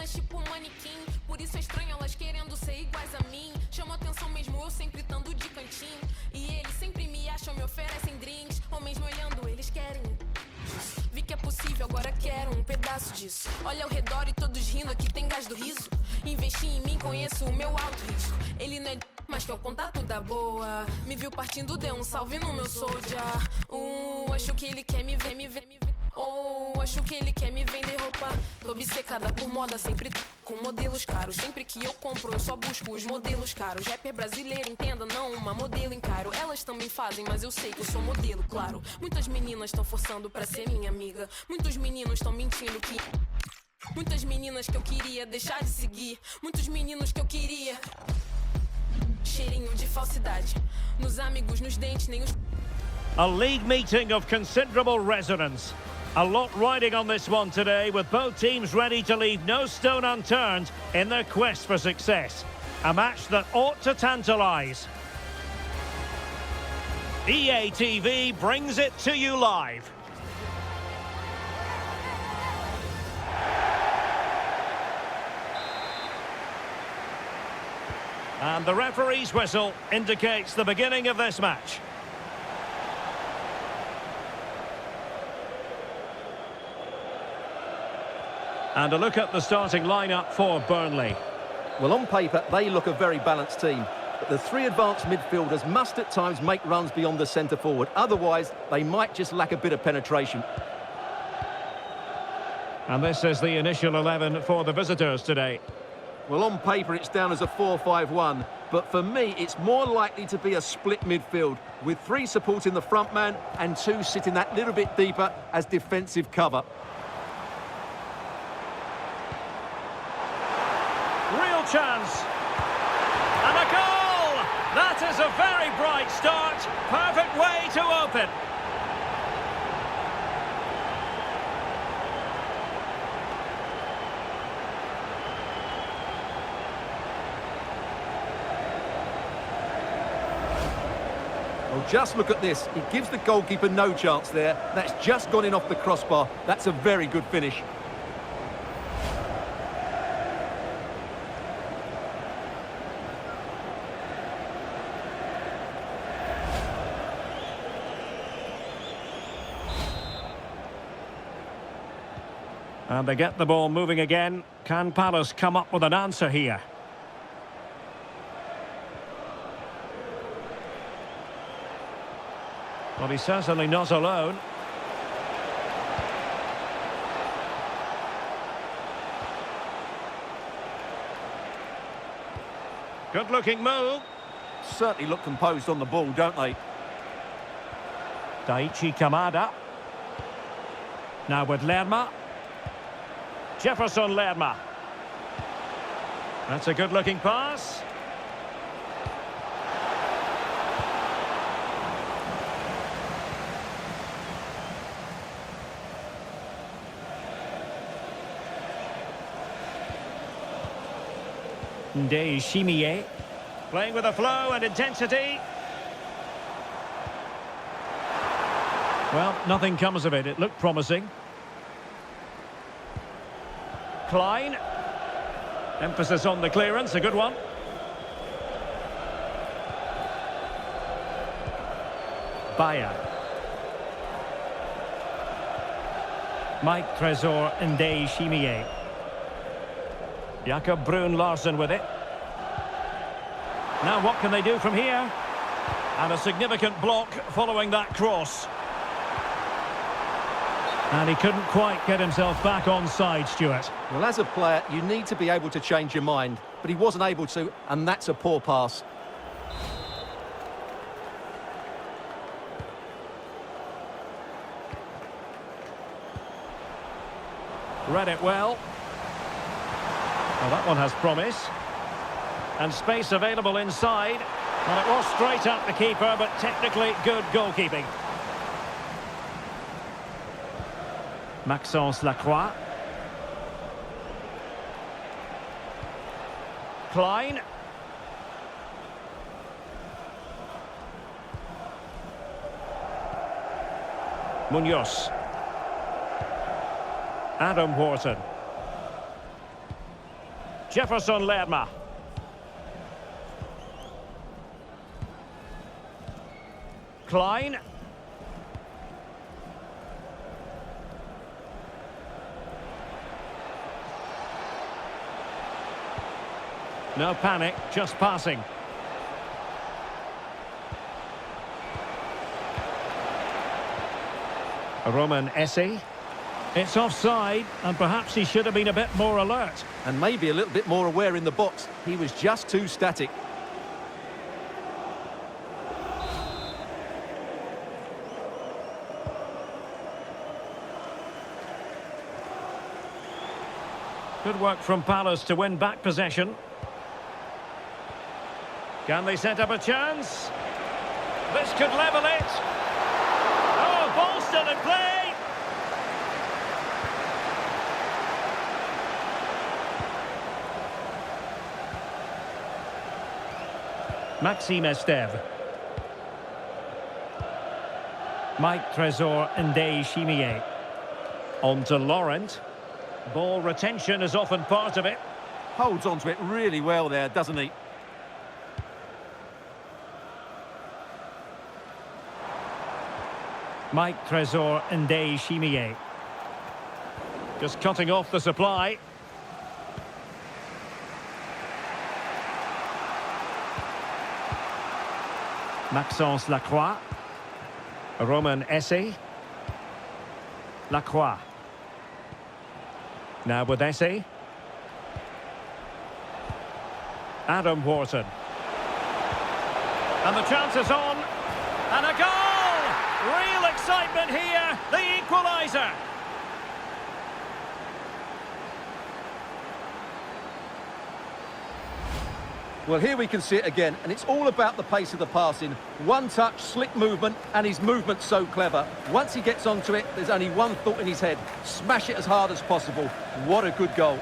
meninas tipo manequim. Por isso é estranho elas querendo ser iguais a mim. Chama atenção mesmo eu sempre estando de cantinho. E eles sempre me acham, me oferecem drinks. Ou mesmo olhando, eles querem. Vi que é possível, agora quero um pedaço disso. Olha ao redor e todos rindo, aqui tem gás do riso. Investi em mim, conheço o meu alto risco. Ele não é mas que é o contato da boa. Me viu partindo, deu um salve no meu soldier. Acho que ele quer me ver, me ver, me ver. Acho que ele quer me vender roupa. Tô obcecada por moda, sempre com modelos caros. Sempre que eu compro, eu só busco os modelos caros. Rapper brasileiro, entenda, não uma modelo encaro. Elas também fazem, mas eu sei que eu sou modelo, claro. Muitas meninas estão forçando pra ser minha amiga. Muitos meninos estão mentindo que... Muitas meninas que eu queria deixar de seguir. Muitos meninos que eu queria... Cheirinho de falsidade. Nos amigos, nos dentes, nem os... A league meeting of considerable resonance. A lot riding on this one today, with both teams ready to leave no stone unturned in their quest for success. A match that ought to tantalise. EA TV brings it to you live. And the referee's whistle indicates the beginning of this match. And a look at the starting lineup for Burnley. Well, on paper, they look a very balanced team. But the three advanced midfielders must at times make runs beyond the centre-forward. Otherwise, they might just lack a bit of penetration. And this is the initial 11 for the visitors today. Well, on paper, it's down as a 4-5-1. But for me, it's more likely to be a split midfield, with three supporting the front man and two sitting that little bit deeper as defensive cover. Real chance. And a goal! That is a very bright start. Perfect way to open. Well, just look at this. He gives the goalkeeper no chance there. That's just gone in off the crossbar. That's a very good finish. And they get the ball moving again. Can Palace come up with an answer here? Well, he's certainly not alone. Good-looking move. Certainly look composed on the ball, don't they? Daichi Kamada. Now with Lerma. Jefferson Lerma. That's a good-looking pass. Shimier, playing with a flow and intensity. Well, nothing comes of it. It looked promising. Klein. Emphasis on the clearance, a good one. Bayer. Mike Trésor and Shimier. Jakob Brun Larsen with it. Now what can they do from here? And a significant block following that cross. And he couldn't quite get himself back onside, Stuart. Well, as a player, you need to be able to change your mind. But he wasn't able to, and that's a poor pass. Read it well. Well, that one has promise. And space available inside. Well, it was straight at the keeper, but technically good goalkeeping. Maxence Lacroix. Klein. Munoz. Adam Wharton. Jefferson Lerma. Klein. No panic, just passing. Roman Esse. It's offside, and perhaps he should have been a bit more alert. And maybe a little bit more aware in the box. He was just too static. Good work from Palace to win back possession. Can they set up a chance? This could level it. Oh, ball still in play. Maxime Esteve. Mike Trésor Ndeye Chimier. On to Laurent. Ball retention is often part of it. Holds on to it really well there, doesn't he? Mike Trésor Ndeye Chimier. Just cutting off the supply. Maxence Lacroix. Roman Esse. Lacroix. Now with Esse. Adam Wharton. And the chance is on. And a goal! Real excitement here. The equaliser. Well, here we can see it again, and it's all about the pace of the passing. One touch, slick movement, and his movement's so clever. Once he gets onto it, there's only one thought in his head. Smash it as hard as possible. What a good goal.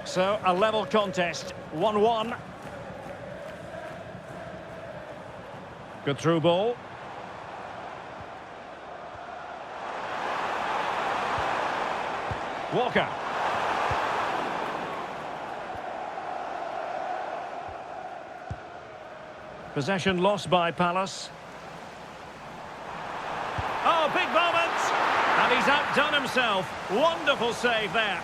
So, a level contest, 1-1. Good through ball. Walker. Possession lost by Palace. Oh, big moment! And he's outdone himself. Wonderful save there.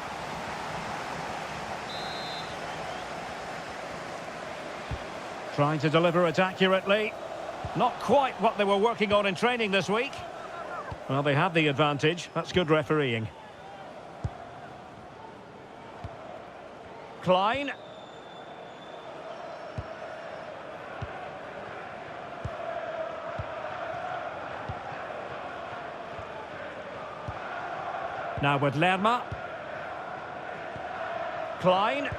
Trying to deliver it accurately. Not quite what they were working on in training this week. Well, they have the advantage. That's good refereeing. Klein. Now with Lerma. Klein.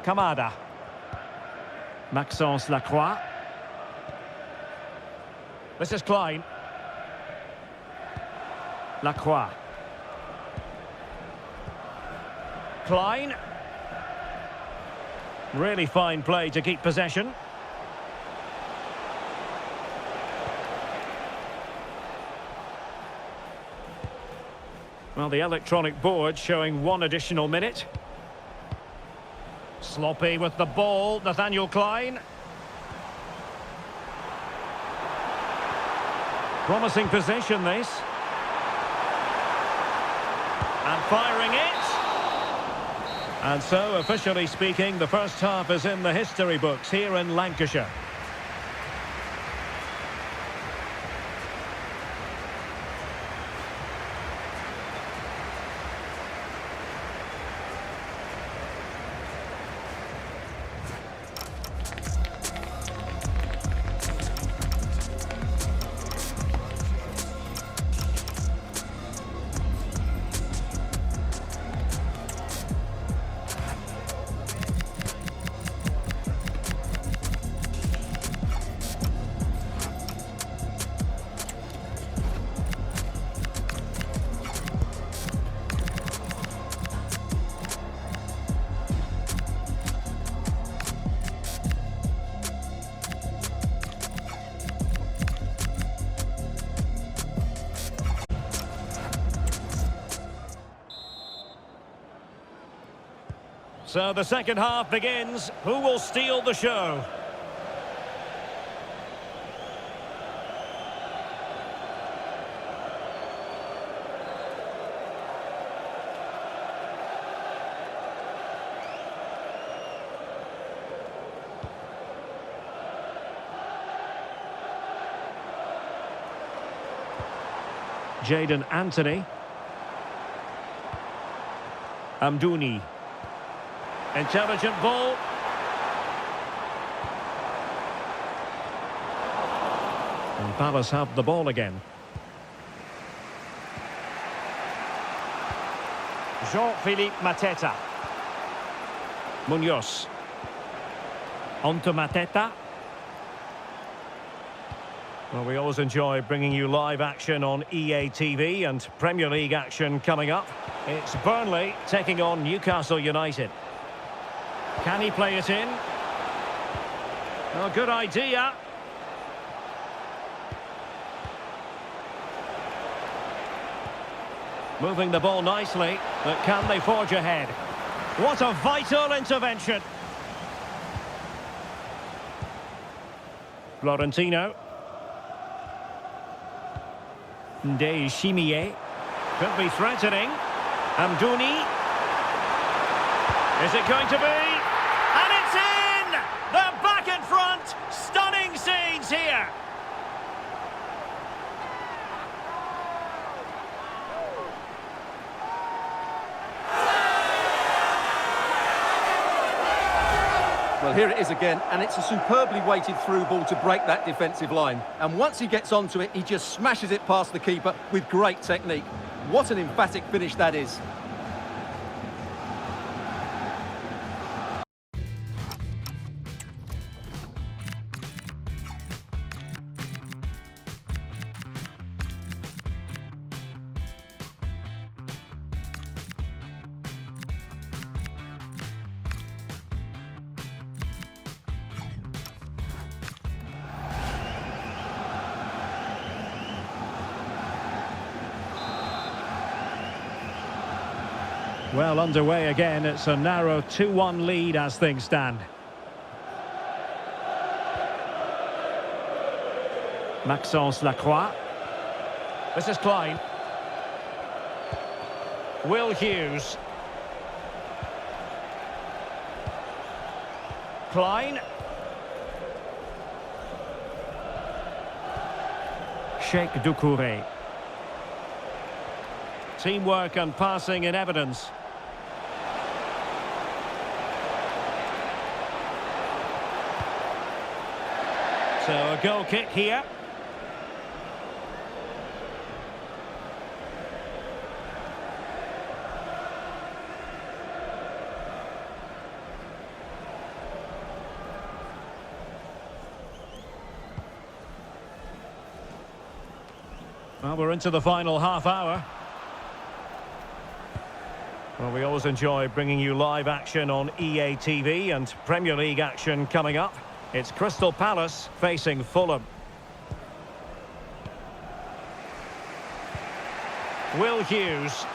Kamada. Maxence Lacroix. This is Klein. Lacroix. Klein. Really fine play to keep possession. Well, the electronic board showing 1 additional minute. Sloppy with the ball, Nathaniel Klein. Promising possession, this. And firing it. And so, officially speaking, the first half is in the history books here in Lancashire. So the second half begins. Who will steal the show? Jadon Anthony. Amdouni. Intelligent ball. And Palace have the ball again. Jean-Philippe Mateta. Munoz. Onto Mateta. Well, we always enjoy bringing you live action on EA TV and Premier League action coming up. It's Burnley taking on Newcastle United. Can he play it in? Oh, good idea. Moving the ball nicely, but can they forge ahead? What a vital intervention. Florentino. Ndeye Shimier. Could be threatening. Amdouni. Is it going to be? And it's in! They're back in front! Stunning scenes here! Well, here it is again, and it's a superbly weighted through ball to break that defensive line. And once he gets onto it, he just smashes it past the keeper with great technique. What an emphatic finish that is. Well, underway again. It's a narrow 2-1 lead as things stand. Maxence Lacroix. This is Klein. Will Hughes. Klein. Sheikh Doucouré. Teamwork and passing in evidence. So a goal kick here. Well, we're into the final half hour. Well, we always enjoy bringing you live action on EA TV and Premier League action coming up. It's Crystal Palace facing Fulham. Will Hughes.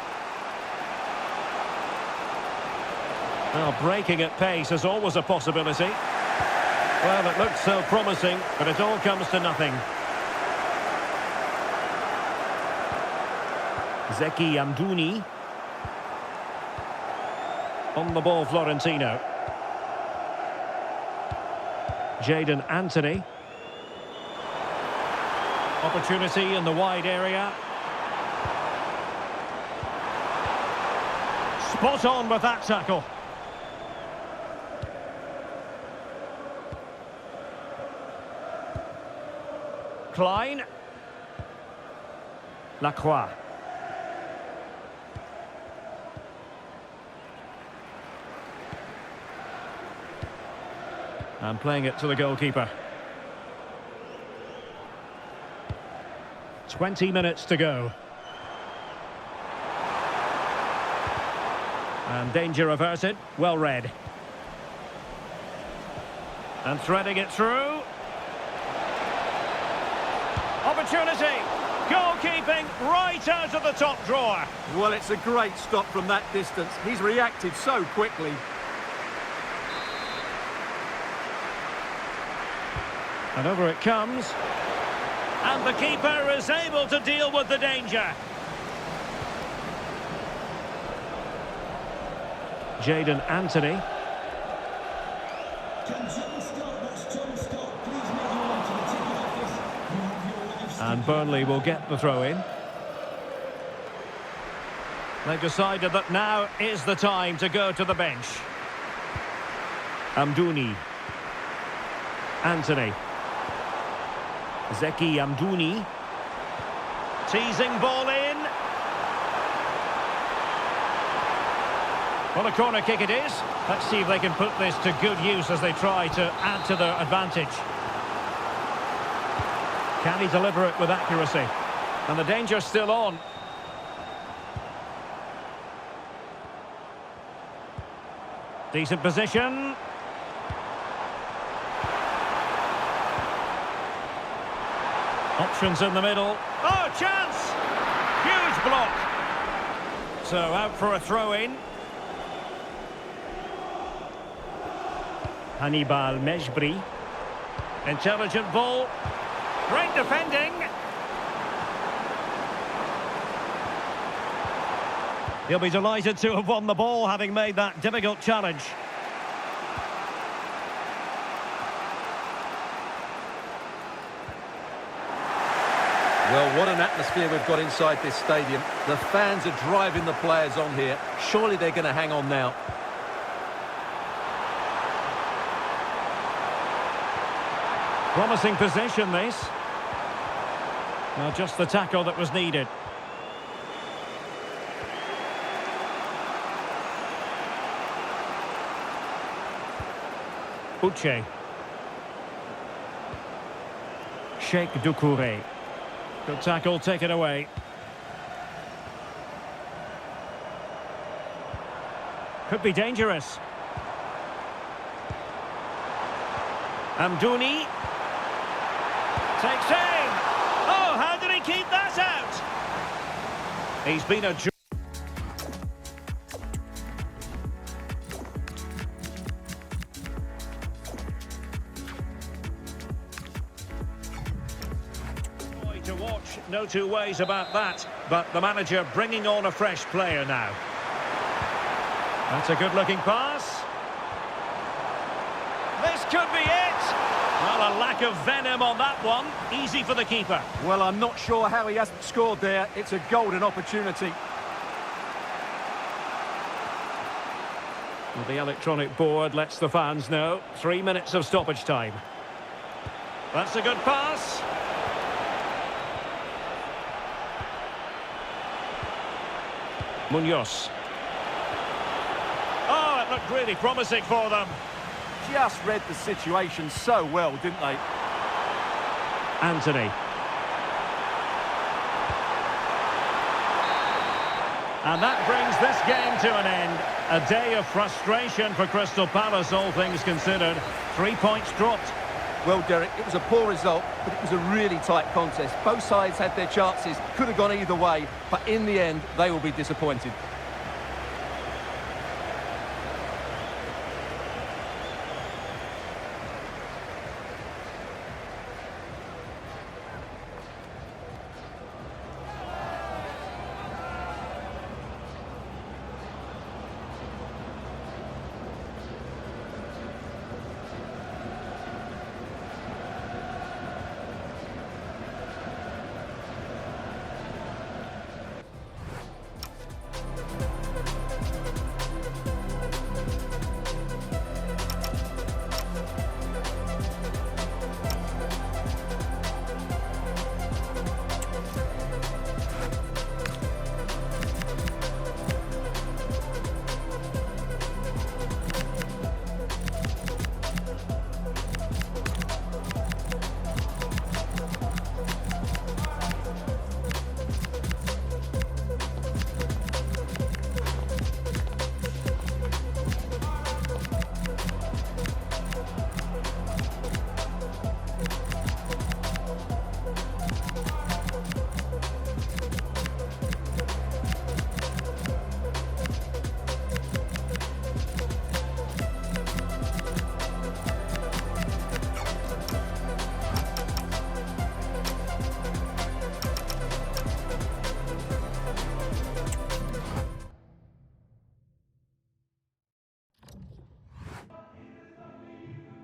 Well, breaking at pace is always a possibility. Well, it looked so promising, but it all comes to nothing. Zeki Amdouni. On the ball, Florentino. Jadon Anthony. Opportunity in the wide area. Spot on with that tackle. Klein. Lacroix. And playing it to the goalkeeper. 20 minutes to go. And danger averted. Well read. And threading it through. Opportunity. Goalkeeping right out of the top drawer. Well, it's a great stop from that distance. He's reacted so quickly. And over it comes. And the keeper is able to deal with the danger. Jadon Anthony. And Burnley will get the throw in. They've decided that now is the time to go to the bench. Amdouni. Anthony. Zeki Amdouni. Teasing ball in. Well, a corner kick it is. Let's see if they can put this to good use as they try to add to their advantage. Can he deliver it with accuracy? And the danger's still on. Decent position. Options in the middle. Oh, chance! Huge block. So out for a throw-in. Hannibal Mejbri. Intelligent ball. Great defending. He'll be delighted to have won the ball, having made that difficult challenge. Well, what an atmosphere we've got inside this stadium. The fans are driving the players on here. Surely they're going to hang on now. Promising possession, this. Well, just the tackle that was needed. Uche. Sheikh Doucouré. Good tackle, taken away. Could be dangerous. Amdouni. Takes aim. Oh, how did he keep that out? He's been a... to watch, no two ways about that. But the manager bringing on a fresh player now. That's a good-looking pass. This could be it. Well, a lack of venom on that one. Easy for the keeper. Well, I'm not sure how he hasn't scored there. It's a golden opportunity. Well, the electronic board lets the fans know. 3 minutes of stoppage time. That's a good pass. Munoz. Oh, it looked really promising for them. Just read the situation so well, didn't they? Anthony. And that brings this game to an end. A day of frustration for Crystal Palace, all things considered. 3 points dropped. Well, Derek, it was a poor result, but it was a really tight contest. Both sides had their chances, could have gone either way, but in the end, they will be disappointed.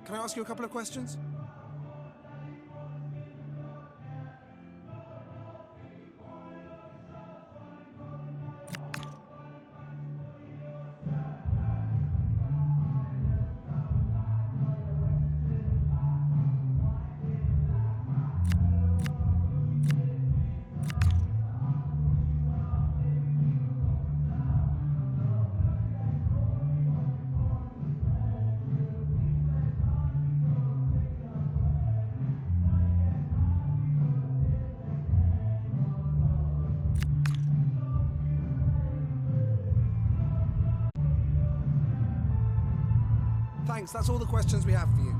Can I ask you a couple of questions? Thanks, that's all the questions we have for you.